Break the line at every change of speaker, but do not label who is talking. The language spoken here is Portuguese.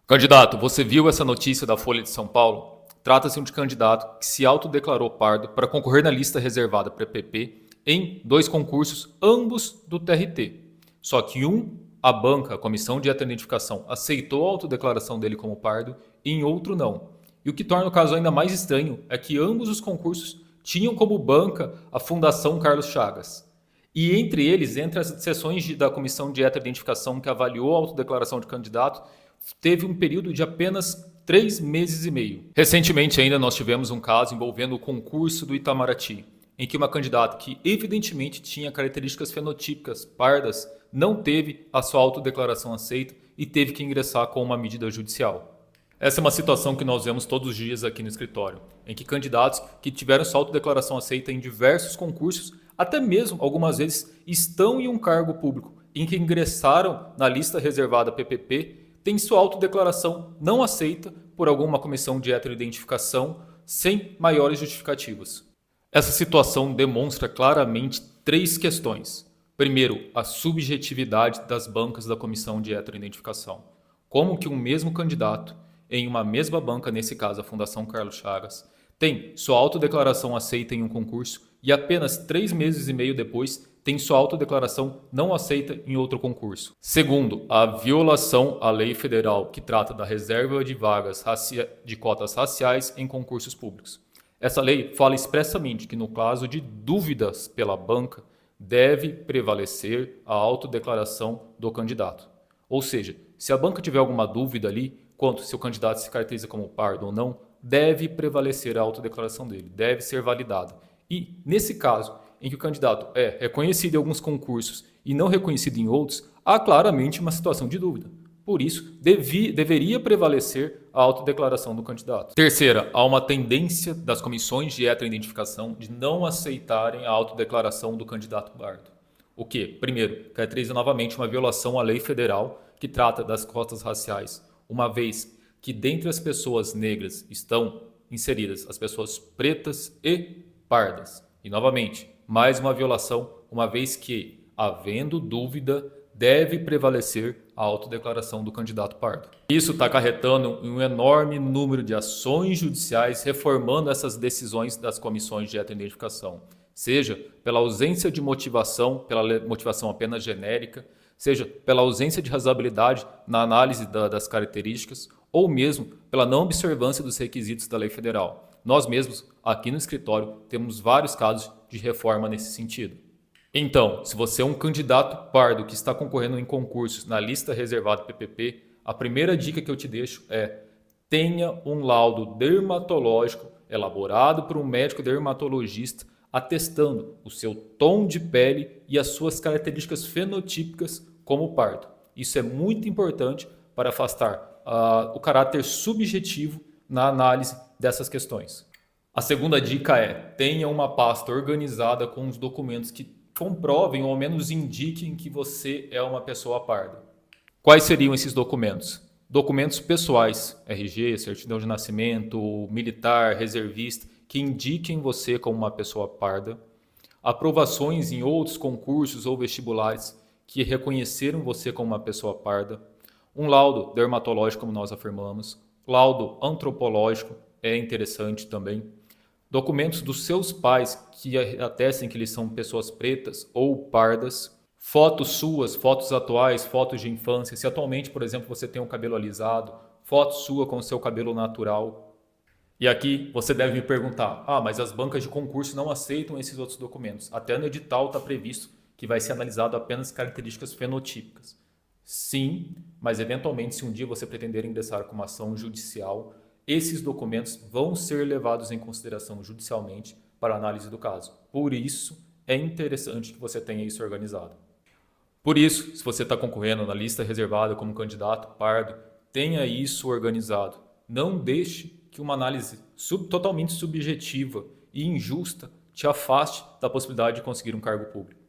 Candidato, você viu essa notícia da Folha de São Paulo? Trata-se de um candidato que se autodeclarou pardo para concorrer na lista reservada para PP em dois concursos, ambos do TRT. Só que a banca, a Comissão de Identificação, aceitou a autodeclaração dele como pardo e em outro não. E o que torna o caso ainda mais estranho é que ambos os concursos tinham como banca a Fundação Carlos Chagas. E entre as sessões da Comissão de Identificação que avaliou a autodeclaração de candidato, teve um período de apenas 3 meses e meio. Recentemente ainda nós tivemos um caso envolvendo o concurso do Itamaraty, em que uma candidata que evidentemente tinha características fenotípicas pardas não teve a sua autodeclaração aceita e teve que ingressar com uma medida judicial. Essa é uma situação que nós vemos todos os dias aqui no escritório, em que candidatos que tiveram sua autodeclaração aceita em diversos concursos, até mesmo algumas vezes estão em um cargo público, em que ingressaram na lista reservada PPP, têm sua autodeclaração não aceita por alguma comissão de heteroidentificação sem maiores justificativas. Essa situação demonstra claramente três questões. Primeiro, a subjetividade das bancas da comissão de heteroidentificação. Como que um mesmo candidato, em uma mesma banca, nesse caso a Fundação Carlos Chagas, tem sua autodeclaração aceita em um concurso e apenas 3 meses e meio depois tem sua autodeclaração não aceita em outro concurso. Segundo, a violação à lei federal que trata da reserva de vagas de cotas raciais em concursos públicos. Essa lei fala expressamente que no caso de dúvidas pela banca, deve prevalecer a autodeclaração do candidato. Ou seja, se a banca tiver alguma dúvida ali, quanto se o candidato se caracteriza como pardo ou não, deve prevalecer a autodeclaração dele, deve ser validada. E, nesse caso, em que o candidato é reconhecido em alguns concursos e não reconhecido em outros, há claramente uma situação de dúvida. Por isso, deveria prevalecer a autodeclaração do candidato. Terceira, há uma tendência das comissões de heteroidentificação de não aceitarem a autodeclaração do candidato pardo. O que? Primeiro, caracteriza novamente uma violação à lei federal que trata das cotas raciais, uma vez que dentre as pessoas negras estão inseridas as pessoas pretas e pardas. E novamente, mais uma violação, uma vez que, havendo dúvida, deve prevalecer a autodeclaração do candidato pardo. Isso está acarretando um enorme número de ações judiciais reformando essas decisões das comissões de heteroidentificação, seja pela ausência de motivação, pela motivação apenas genérica, seja pela ausência de razoabilidade na análise das características, ou mesmo pela não observância dos requisitos da lei federal. Nós mesmos, aqui no escritório, temos vários casos de reforma nesse sentido. Então, se você é um candidato pardo que está concorrendo em concursos na lista reservada PPP, a primeira dica que eu te deixo é: tenha um laudo dermatológico elaborado por um médico dermatologista atestando o seu tom de pele e as suas características fenotípicas como pardo. Isso é muito importante para afastar o caráter subjetivo na análise dessas questões. A segunda dica é: tenha uma pasta organizada com os documentos que comprovem ou ao menos indiquem que você é uma pessoa parda. Quais seriam esses documentos? Documentos pessoais, RG, certidão de nascimento, militar, reservista, que indiquem você como uma pessoa parda. Aprovações em outros concursos ou vestibulares que reconheceram você como uma pessoa parda. Um laudo dermatológico, como nós afirmamos. Laudo antropológico é interessante também. Documentos dos seus pais que atestem que eles são pessoas pretas ou pardas. Fotos suas, fotos atuais, fotos de infância. Se atualmente, por exemplo, você tem o cabelo alisado, foto sua com o seu cabelo natural. E aqui você deve me perguntar: mas as bancas de concurso não aceitam esses outros documentos. Até no edital está previsto que vai ser analisado apenas características fenotípicas. Sim, mas eventualmente, se um dia você pretender ingressar com uma ação judicial, esses documentos vão ser levados em consideração judicialmente para análise do caso. Por isso, é interessante que você tenha isso organizado. Por isso, se você está concorrendo na lista reservada como candidato pardo, tenha isso organizado. Não deixe que uma análise totalmente subjetiva e injusta te afaste da possibilidade de conseguir um cargo público.